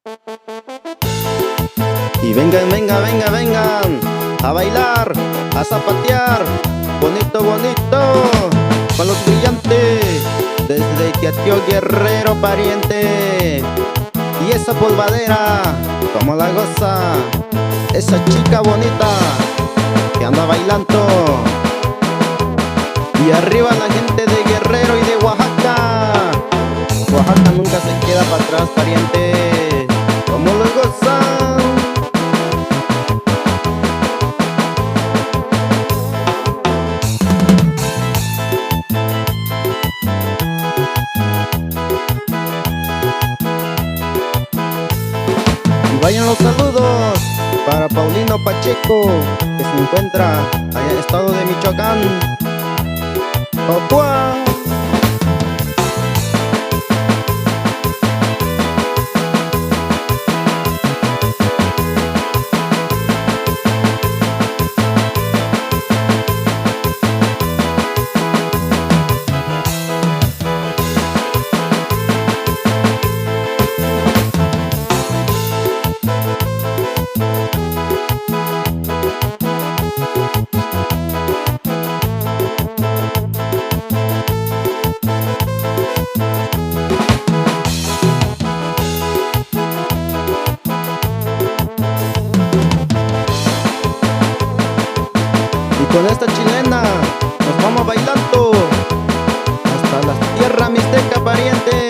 Y vengan, vengan, vengan, vengan a bailar, a zapatear, bonito, bonito, con los brillantes, desde Teatio Guerrero, pariente. Y esa polvadera, como la goza esa chica bonita que anda bailando. Y arriba la gente de Guerrero y de Oaxaca. Oaxaca nunca se queda para atrás, pariente, como lo gozan. Y vayan los saludos para Paulino Pacheco, que se encuentra allá en el estado de Michoacán. ¡Opua! Y con esta chilena nos vamos bailando hasta la tierra mixteca, pariente.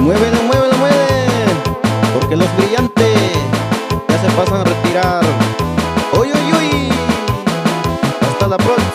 Muévelo, muévelo, mueve, porque los brillantes ya se pasan a retirar. ¡Uy, uy, uy! Hasta la próxima.